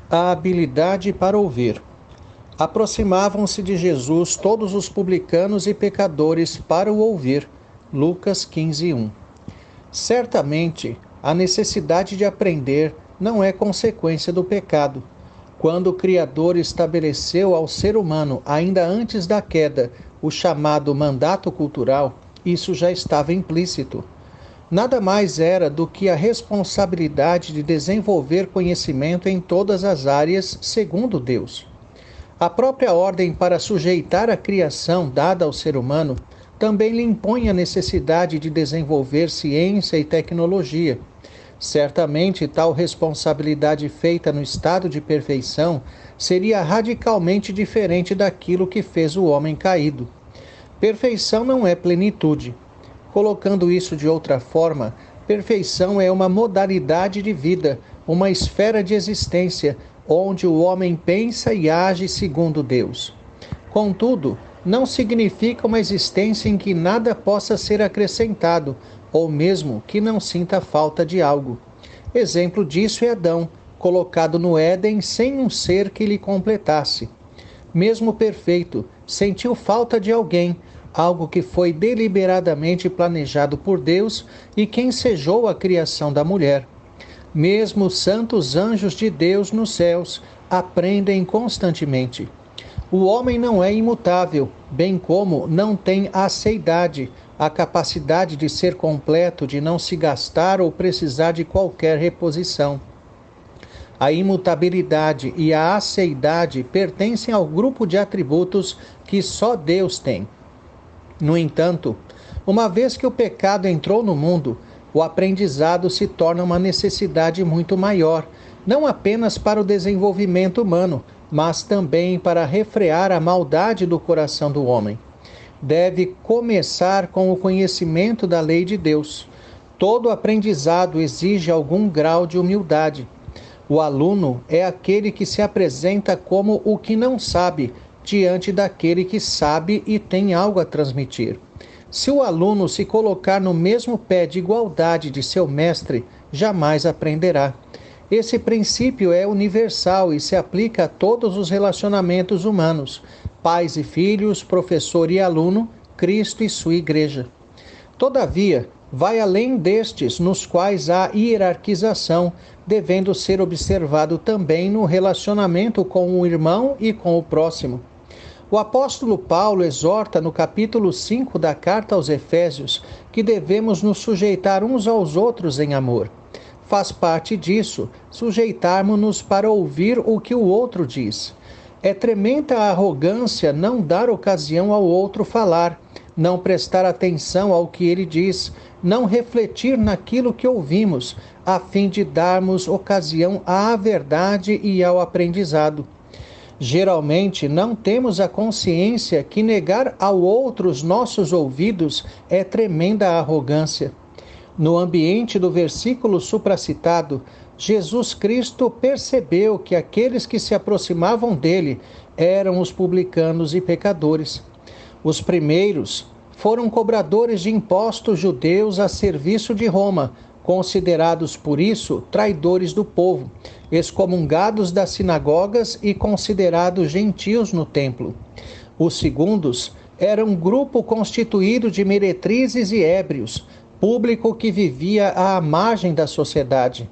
A habilidade para ouvir. Aproximavam-se de Jesus todos os publicanos e pecadores para o ouvir. Lucas 15:1. Certamente, a necessidade de aprender não é consequência do pecado. Quando o Criador estabeleceu ao ser humano, ainda antes da queda, o chamado mandato cultural, isso já estava implícito. Nada mais era do que a responsabilidade de desenvolver conhecimento em todas as áreas, segundo Deus. A própria ordem para sujeitar a criação dada ao ser humano também lhe impõe a necessidade de desenvolver ciência e tecnologia. Certamente, tal responsabilidade feita no estado de perfeição seria radicalmente diferente daquilo que fez o homem caído. Perfeição não é plenitude. Colocando isso de outra forma, perfeição é uma modalidade de vida, uma esfera de existência, onde o homem pensa e age segundo Deus. Contudo, não significa uma existência em que nada possa ser acrescentado, ou mesmo que não sinta falta de algo. Exemplo disso é Adão, colocado no Éden sem um ser que lhe completasse. Mesmo perfeito, sentiu falta de alguém, algo que foi deliberadamente planejado por Deus e que ensejou a criação da mulher. Mesmo os santos anjos de Deus nos céus aprendem constantemente. O homem não é imutável, bem como não tem aceidade, a capacidade de ser completo, de não se gastar ou precisar de qualquer reposição. A imutabilidade e a aceidade pertencem ao grupo de atributos que só Deus tem. No entanto, uma vez que o pecado entrou no mundo, o aprendizado se torna uma necessidade muito maior, não apenas para o desenvolvimento humano, mas também para refrear a maldade do coração do homem. Deve começar com o conhecimento da lei de Deus. Todo aprendizado exige algum grau de humildade. O aluno é aquele que se apresenta como o que não sabe, diante daquele que sabe e tem algo a transmitir. Se o aluno se colocar no mesmo pé de igualdade de seu mestre, jamais aprenderá. Esse princípio é universal e se aplica a todos os relacionamentos humanos, pais e filhos, professor e aluno, Cristo e sua igreja. Todavia, vai além destes, nos quais há hierarquização, devendo ser observado também no relacionamento com o irmão e com o próximo. O apóstolo Paulo exorta no capítulo 5 da carta aos Efésios que devemos nos sujeitar uns aos outros em amor. Faz parte disso sujeitarmos-nos para ouvir o que o outro diz. É tremenda a arrogância não dar ocasião ao outro falar, não prestar atenção ao que ele diz, não refletir naquilo que ouvimos, a fim de darmos ocasião à verdade e ao aprendizado. Geralmente, não temos a consciência que negar ao outro os nossos ouvidos é tremenda arrogância. No ambiente do versículo supracitado, Jesus Cristo percebeu que aqueles que se aproximavam dele eram os publicanos e pecadores. Os primeiros foram cobradores de impostos judeus a serviço de Roma, considerados por isso traidores do povo, excomungados das sinagogas e considerados gentios no templo. Os segundos eram um grupo constituído de meretrizes e ébrios, público que vivia à margem da sociedade.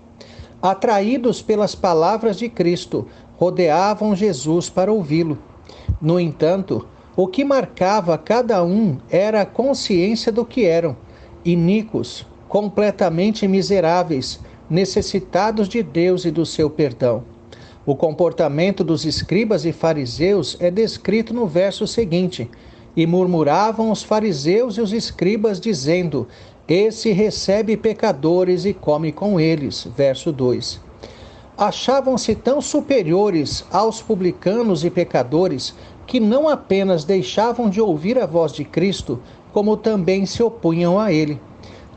Atraídos pelas palavras de Cristo, rodeavam Jesus para ouvi-lo. No entanto, o que marcava cada um era a consciência do que eram, iníquos, completamente miseráveis, necessitados de Deus e do seu perdão. O comportamento dos escribas e fariseus é descrito no verso seguinte: e murmuravam os fariseus e os escribas, dizendo: esse recebe pecadores e come com eles. Verso 2. Achavam-se tão superiores aos publicanos e pecadores que não apenas deixavam de ouvir a voz de Cristo, como também se opunham a ele.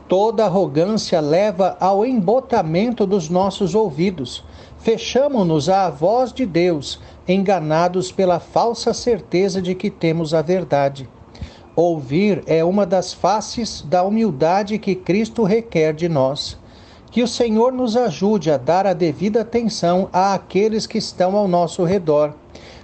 Toda arrogância leva ao embotamento dos nossos ouvidos. Fechamo-nos à voz de Deus, enganados pela falsa certeza de que temos a verdade. Ouvir é uma das faces da humildade que Cristo requer de nós. Que o Senhor nos ajude a dar a devida atenção àqueles que estão ao nosso redor.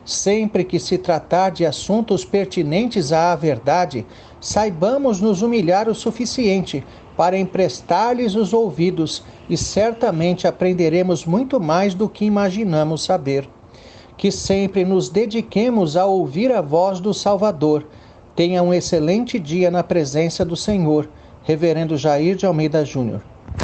Sempre que se tratar de assuntos pertinentes à verdade, saibamos nos humilhar o suficiente para emprestar-lhes os ouvidos e certamente aprenderemos muito mais do que imaginamos saber. Que sempre nos dediquemos a ouvir a voz do Salvador. Tenha um excelente dia na presença do Senhor. Reverendo Jair de Almeida Júnior.